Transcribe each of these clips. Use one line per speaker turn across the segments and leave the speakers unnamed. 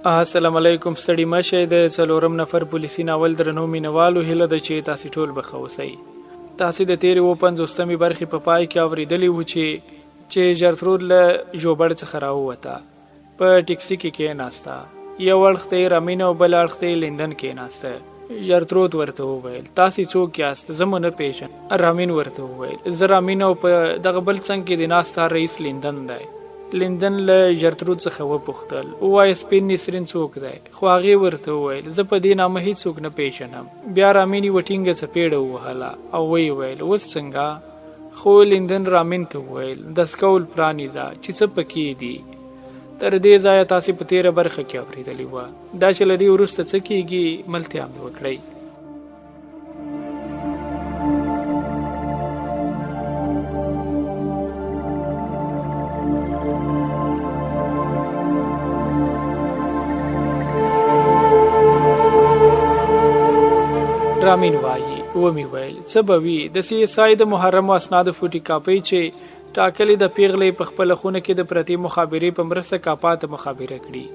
السلام علیکم. ستړي مشه د څلورم نفر پولیسي ناول درنو مینوالو هیله ده چې تاسو ټول به ښه اوسئ. تاسو د تیرې 55مې برخې په پای کې اورېدلي وو چې جرترود له ژوبړ څخه راووته، په ټیکسي کې کېناسته، یو اړخ ته یې رامین او بل اړخ ته یې لندن کېناسته. جرترود ورته وویل تاسو څوک یاست؟ زه مو نه پیژنم. رامین ورته وویل زه رامین او په دغه بل څنګ کې د ناسته رئیس لندن دی. لندن له جرترود څخه وپوښتل ووایه سپین نسرین څوک دی؟ خو هغې ورته وویل زه په دې نامه هیڅوک نه پیژنم. بیا رامین یوه ټینګه څپېړه ووهله او ویې ویل اوس څنګه؟ خو لندن رامین ته وویل دس کول پرانیزه چې څه پکې دي. تر دې ځایه تاسې په تېره برخه کې اورېدلې وه. دا چې له دې وروسته څه کېږي ملتیا مې وکړئ. رامین وایي ومې ویل څه به وي د CSI د محرمو اسنادو فوټي کاپۍ چې ټاکلې د پیغلې په خپله خونه کې د پرتې مخابرې په مرسته کاپا ته مخابره کړي.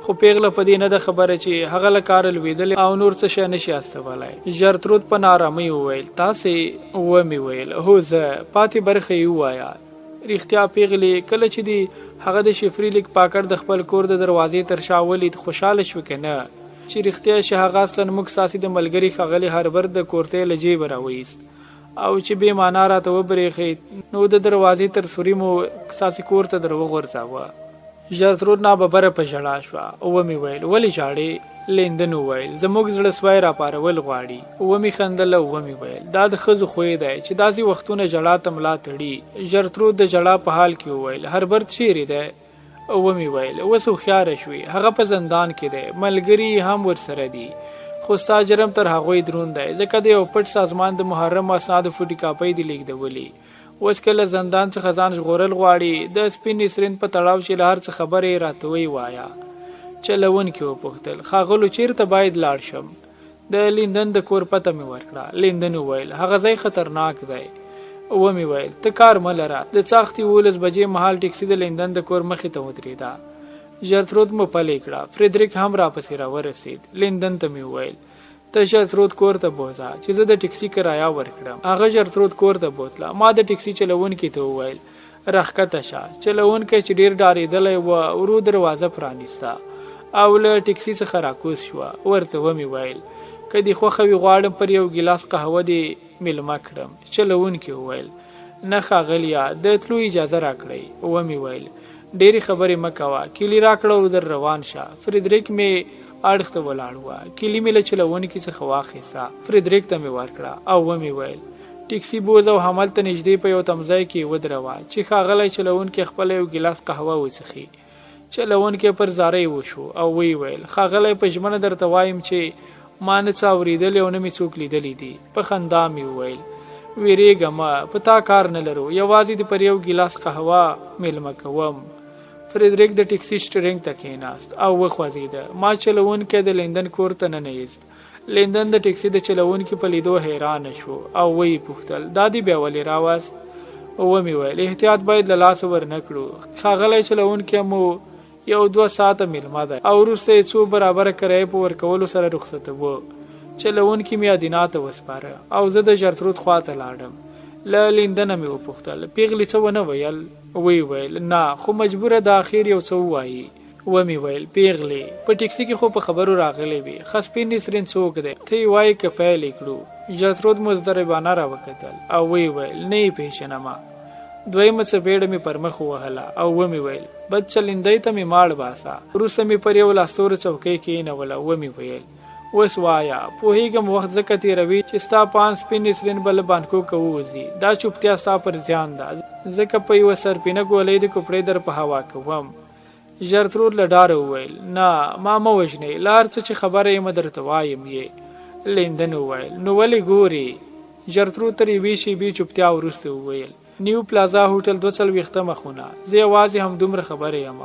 خو پیغله په دې نه ده خبره چې هغه له کاره لوېدلې او نور څه شی نشي استولی. جرترود په نارامۍ وویل تاسې؟ ومې ویل هو زه. پاتې برخه یې ووایه. رښتیا پیغلې کله چې د هغه د شفري لیک پاکټ د خپل کور د دروازې تر شا ولید خوشحاله شوې که نه چې رښتیا چې هغه اصلا موږ ساسي د ملګري ښاغلي هاربر د کورتۍ له جیبه راویست او چې بې معنا راته وبرېښید نو د دروازې تر سوري مو ساسي کور ته در وغورځاوه. جرترود ناببره په ژړا شوه. ومې ویل ولې ژاړې؟ لندن وویل زموږ زړه سوی راپارول غواړي. ومې خندله. ومې ویل دا د ښځو خوی دی چې داسې وختونه ژړا ته ملا تړي. جرترود د ژړا په حال کې وویل هربر چیرې دی؟ ومې ویل اوس هوښیاره شوې هغه په زندان کې دی، ملګري هم ورسره دي، خو ستا جرم تر هغوی دروند دی ځکه د یو پټ سازمان د محرم اسنادو فوټي کاپۍ دې لیږدولي. اوس که له زندان څخه ځان ژغورل غواړي د سپین نسرین په تړاو چې له هر څه خبرې راته ووایه. چلوونکي وپوښتل ښاغلو چیرته باید لاړ شم؟ د لندن د کور پته مې ورکړه. لندن وویل هغه ځای خطرناک دی. ومې ویل ته کار مه لره. د څاختي 11 بجې مهال ټیکسي د لندن د کور مخې ته ودرېده. جرترود مو پلې کړه. فریدریک هم راپسې راورسېد. لندن ته مې وویل ته جرترود کور ته بوځه چې زه د ټیکسي کرایه ورکړم. هغه جرترود کور ته بوتله. ما د ټیکسي چلوونکي ته وویل راښکته شه. چلوونکی چې ډېر ډارېدلی و ورو دروازه پرانیسته او له ټیکسي څخه راکوز شوه. ورته ومې ویل که دې خوښه وي غواړم پر یو ګیلاس قهوه دې میلمه کړم. چلوونکي وویل نه ښاغلیه د تلو اجازه راکړئ. ومې ویل ډېرې خبرې مه کوه، کیلي راکړه او در روان شه. فریدریک مې اړخ ته ولاړ وه. کیلي مې له چلوونکي څخه واخیسته. فریدریک ته مې ورکړه او ومې ویل ټیکسي بوز او همالته نږدې په یو تمځای کې ودروه چې ښاغلی چلوونکی خپله یو ګیلاس قهوه وڅښي. چلوونکی پر زارۍ وشو او ویې ویل ښاغلی په ژمنه درته وایم چې ما نه څه اورېدلي او نه مې څوک لیدلی دي. په خندا مې وویل ویرېږه مه، په تا کار نه لرو، یوازې د پر یو ګیلاس قهوه میلمه کوم. فریدریک د ټیکسي سټرینګ ته کېناست او وخوځېده. ما چلوونکی د لندن کور ته ننویست. لندن د ټیکسي د چلوونکي په لیدو حیرانه شو او ویې پوښتل دا دې بیا ولې راوست؟ ومې ویل احتیاط باید له لاسه ورنه کړو. ښاغلی چلوونکی مو یو 2 ساعته میلمه دی او وروسته یې څو برابره کرایه په ورکولو سره رخصتوه. چلوونکي مې ادینا ته وسپاره او زه د جرترود خواته لاړم. له لندنه مې وپوښتل پیغلې څه ونه ویل؟ ویې ویل نه خو مجبوره د اخر یو څه ووایي. ومې ویل پیغلې په ټیکسي کې خو په خبرو راغلی وي ښه سپین نسرین څوک دی؟ ته یې وایې که پیل یې کړو؟ جرترود مضطربانه راوکتل او ویې ویل نه یې پیژنمه. دویمه څپېړه مې پر مخ ووهله او ومې ویل بد چلندۍ ته مې ماړ باسه. وروسته مې پر یو لاستوره څوکۍ کېنوله. ومې ویل اوس وایه پوهېږم وخت ځکه تېروي چې ستا پان سپین نسرین به له بانکوکه ووځي. دا چوپتیا ستا پر زیان ده ځکه په یوه سرپینه ګولۍ د کوپړې در په هوا کوم. جرترود له ډاره وویل نه ما مه وژنئ، له هر څه چې خبره یم درته وایم یې. لندن وویل نو ولې ګورې؟ جرترود تر یوې شېبې چوپتیا وروسته وویل نیو پلازا هوټل 42 خونه. زه یوازې همدومره خبره یم.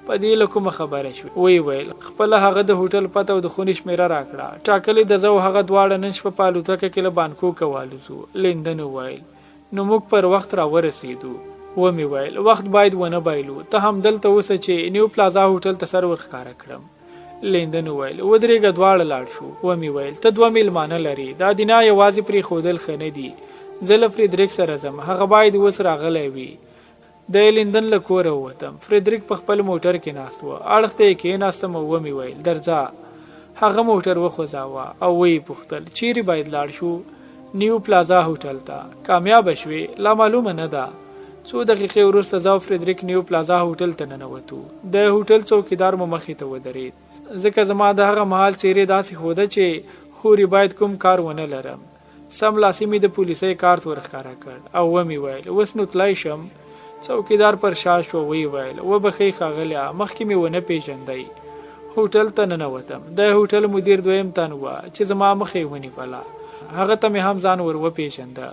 په دې له کومه خبره شوې؟ ویې ویل خپله هغه د هوټل پته او د خونې شمېره راکړه. ټاکلې ده زه او هغه دواړه نن شپه په الوتکه کې له بانکوکه والوځو. لندن وویل نو موږ پر وخت راورسېدو. ومې ویل وخت باید ونه بایلو. ته هم دلته اوسه چې نیو پلازا هوټل ته سر ورښکاره کړم. لیندن وویل ودرېږه دواړه لاړ شو. ومې ویل ته 2 میلمانه لري، دا دینه یوازې پرېښودل ښه نه دي. زه له فریدریک سره ځم، هغه باید اوس راغلی وي. د لیندن له کوره ووتم. فریدریک په خپل موټر کې ناست و. اړخ ته یې کېناستم او ومې ویل درځه. هغه موټر وخوځاوه او ویې پوښتل چیرې باید لاړ شو؟ نیو پلازا هوټل ته. کامیابه شوې؟ لا معلومه نه ده. څو دقیقې وروسته زه او فریدریک نیو پلازا هوټل ته ننوتو. د هوټل څوکیدار مو مخې ته ودرېد، ځکه زما د هغه مهال څیرې داسې ښوده چې هورې باید کوم کار ونه لرم. سملاسي مې د پولیسۍ کارت ورښکاره کړ او ومې ویل اوس نو تلای شم؟ څوکیدار پر شا شو. ویې ویل وبخښئ ښاغلیه، مخکې مې ونه پیژندی. هوټل ته ننوتم. د هوټل مدیر 2م تن و چې زما مخې ونیوله. هغه ته مې هم ځان ور وپېژنده.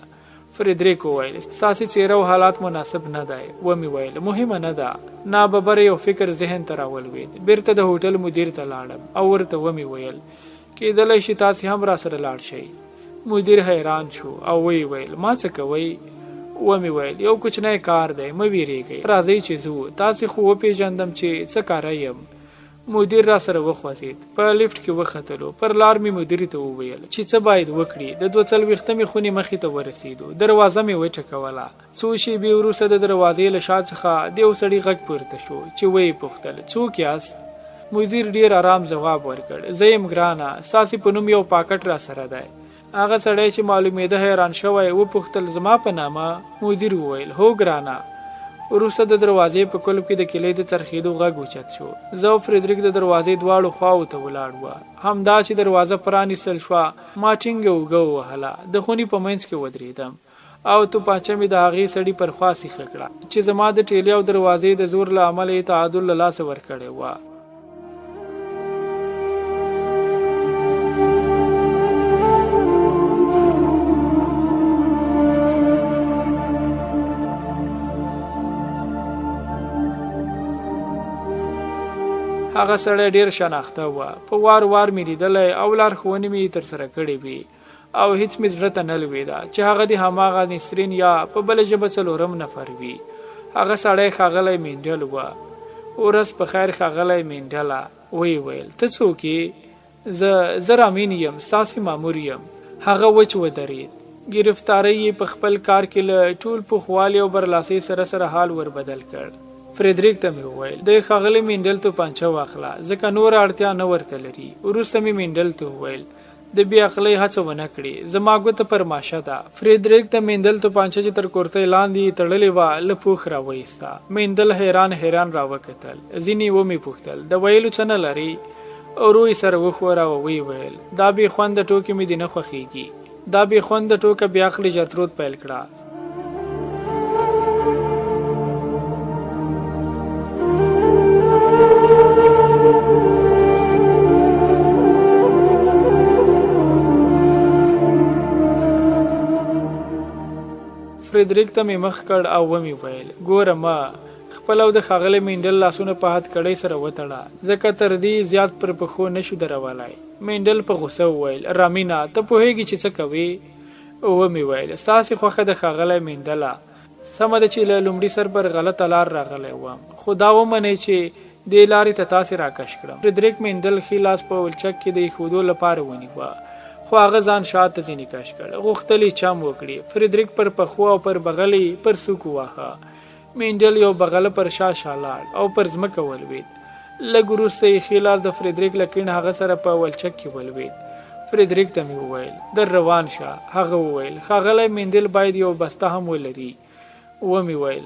فریدریک وویل ستاسې څېره او حالات مناسب نه دی. ومې ویل مهمه نه ده. ناببره یو فکر ذهن ته راولوید. بیرته د هوټل مدیر ته لاړم او ورته ومې ویل کېدلی شي تاسې هم راسره لاړ شئ. مدیر حیران شو او وی ویل ما څه کوئ؟ ومې ویل یو کوچنی کار دی، مه ویریږئ، راځئ چې ځو، تاسې خو وپېژندم چې څه کاره یم. مدیر را سره وخوځېد. په لیفټ کې وختلو. پر لار مې مدیر ته وویل چې څه باید وکړي. د 42مې خونې مخې ته ورسېدو. دروازه مې وچکوله. څو شېبې وروسته د دروازې له شا څخه د یو سړي غږ پورته شو چې ویې پوښتل څوک یاست؟ مدیر ډېر آرام ځواب ورکړ زه یم ګرانه، ستاسې په نوم یو پاکټ را سره دی. هغه سړی چې معلومېده حیران شوی وپوښتل زما په نامه؟ مدیر وویل هو ګرانه. وروسته د دروازې په کلب کې د کلۍ د څرخېدو غږ اوچت شو. زه او فریدریک د دروازې دواړو خواو ته ولاړ وو. همدا چې دروازه پرانیستل شوه ما ټینګه اوږه ووهله. د خونې په منځ کې ودرېدم او توپانچه مې د هغې سړي پر خوا سیخه کړه چې زما د ټیلې او دروازې د زور له امله یې تعادل له لاسه ورکړی وه. هغه سړی ډیر شناخته و. په وار وار مې لیدلی او لارښوونې مې ترسره کړې وې او هیڅ مې زړه ته نه لوېده چې هغه د هماغه نسرین یا په بله ژبه 4م نفر وي. هغه سړی ښاغلی مینډل و. ورځ په خیر ښاغلی مینډله. ویې ویل ته څوک یې؟ زه رامین یم، ستاسې مامور یم. هغه وچ ودرېد. ګرفتارۍ یې په خپل کار کې له ټول پوخوالي او برلاسۍ سره سره حال ور بدل کړ. فریدریک ته مې وویل د ښاغلي مینډل توپانچه واخله ځکه نوره اړتیا نه ورته لري. وروسته مې مینډل ته وویل د بې عقلۍ هڅه ونه کړي، زما ګوته پر ماشه ده. فریدریک ته مینډل توپانچه چې تر کورتۍ لاندې تړلې وه له پوښ راوایسته. مینډل حیران راوکتل. ځینې ومې پوښتل د ویلو څه نه لري؟ ورو یې سر وښوراوه. ویې ویل دا بې خونده ټوکې مې دې نه خوښېږي. دا بې خونده ټوکه بې عقلې جرترود پیل کړه. فریدریک ته مې مخ کړ او ومې ویل ګوره ما خپل او د ښاغلي مینډل لاسونه په هتکړۍ سره وتړه ځکه تر دې زیات پر پښو نشو درولی. مینډل په غوسه وویل رامینه ته پوهېږي چې څه کوې؟ ومې ویل ستاسې خوښه د ښاغلی مینډله. سمه ده چې له لومړي سر پر غلطه لار راغلی وم، خو دا ومنئ چې دې لارې ته تاسې راکش کړم. فریدریک مینډل ښي لاس په ولچک کې د ایښودو لپاره ونیوه خو هغه ځان شاته ځینې کش کړ. غوښتل یې چم وکړي. فریدریک پر پښو او پر بغل یې پر سوک وواهه. مینډل یو بغله پر شا لاړ او پر ځمکه ولوېد. لږ وروسته یې ښي لاس د فریدریک له کیڼ هغه سره په ولچک کې ولوېد. فریدریک ته مې وویل در روان شه. هغه وویل ښاغلی مینډل باید یو بسته هم ولري. ومې ویل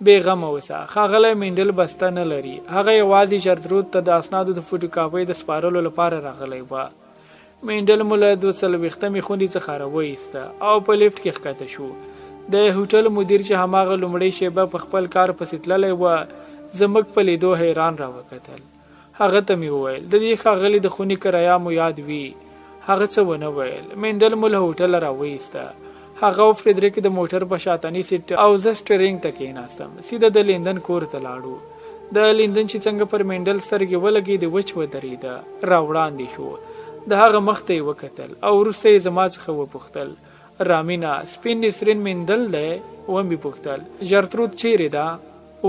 بې غمه اوسه، ښاغلی مینډل بسته نه لري. هغه یوازې جرترود ته د اسنادو د فوټوکاپۍ د سپارلو لپاره راغلی وه. مینډل مو له 42مې خونې څخه راوایسته او په لیفټ کې ښکته شو. د هوټل مدیر چې هماغه لومړۍ شیبه په خپل کار پسې تللی وه زموږ په لیدو حیران راوکتل. هغه ته مې وویل د دې ښاغلي د خونې کرایه مو یاد وي؟ هغه څه ونه ویل. مینډل مو له هوټله راوایسته. هغه او فریدریک د موټر په شاتني سیټ او زه سټیرینګ ته کېناستم. سیده د لیندن کور ته لاړو. د لیندن چې څنګه پر مینډل سترګې ولګېدې وچ ودرېده. راوړاندې شو. د هغه مخ ته یې وکتل او وروسته یې زما څخه وپوښتل رامینه سپین نسرین مینډل دی؟ ومې پوښتل جرترود چیرې ده؟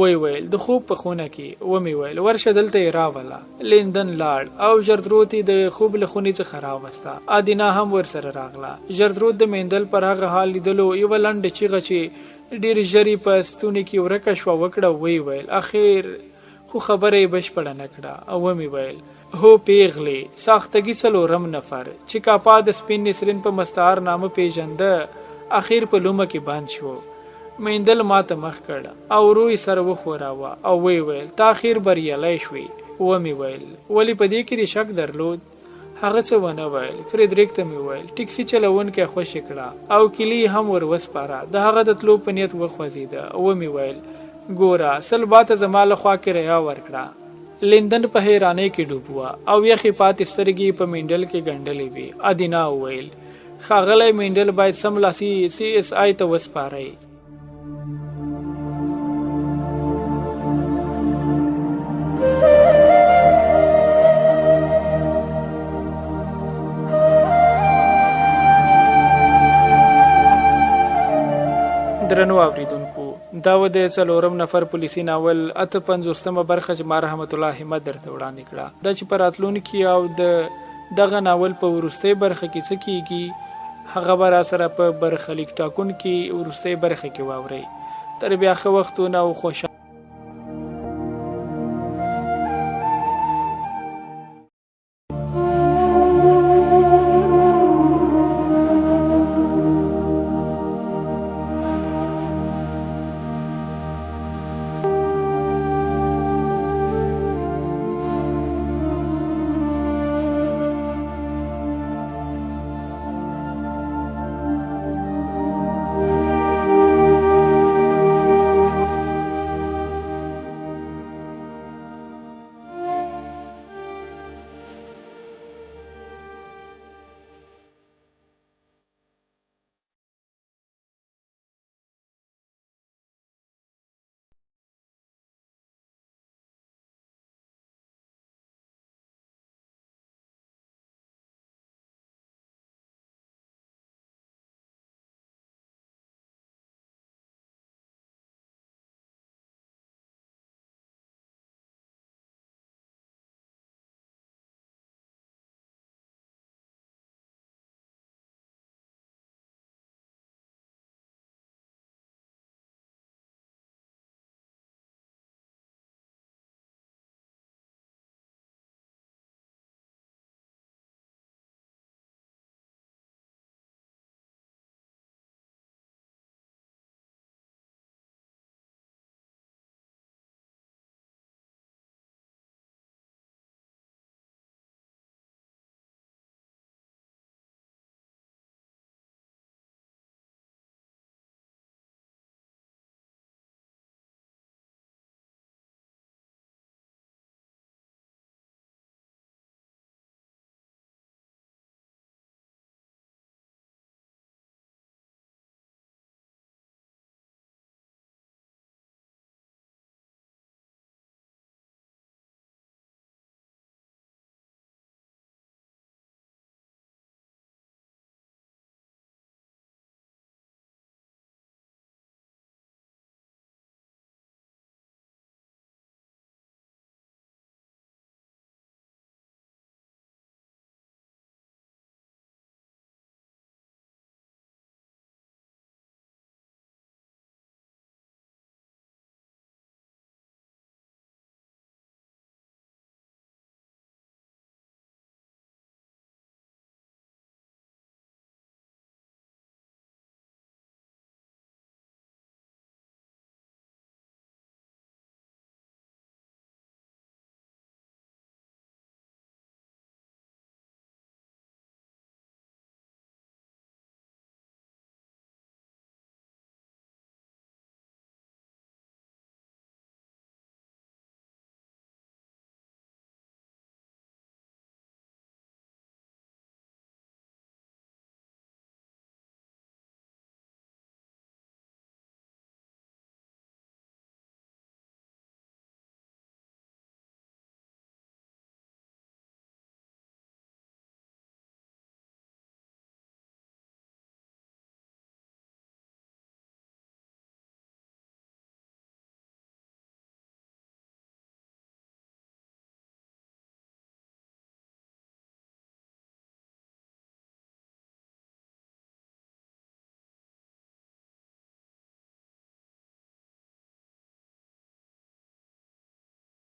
وی ویل د خوب په خونه کې ومې ویل ورشه دلته یې راوله. لیندن لاړ او ژردروت یې د خوب له خونې څخه راوسته. ادینه هم ورسره راغله. ژردروت د میندل پر هغه حال لیدلو یوه لنډه چیغه چې ډېر ژر یې په ستوني کې ورکه شوه وکړه. وی ویل اخر خو خبره یې بشپړه نه کړه او ومې ویل هو پیغلې ساختګي څلورم نفر چې کاپا د سپین نسرین په مستعار نامه پیژنده اخیر په لومه کې بند شو. میندل ماته مخ کړ او روی سر وښوراوه او وی ویل تا اخیر بریالی شوې. ومې ویل ولې په دې کې دې شک درلود؟ هغه څه ونه ویل. فریدریک ته مې ویل ټیکسي چلوونکی خوشې کړه او کیلي هم ور وسپاره. د هغه د تلو په نیت وخوځېده. ومې ویل ګوره سل باته زما له خوا کرایه ورکړه. لیندن په حیرانۍ کې ډوب وه او یخې پاتې سترګې په مینډل کې ګنډلې وې. ادینه وویل ښاغلی مینډل باید سملاسي سی اس آی ته وسپارئ. درنو اوریدونکو دا و د څلورم نفر پولیسي ناول 58مه برخه چې ما رحمت الله همت درته وړاندې کړه. دا چې په راتلونکي او د دغه ناول په وروستۍ برخه کې څه کیږي هغه به راسره په برخلیک ټاکونکي وروستۍ برخه کې واورئ. تر بیا ښه وختونه او خوشحاله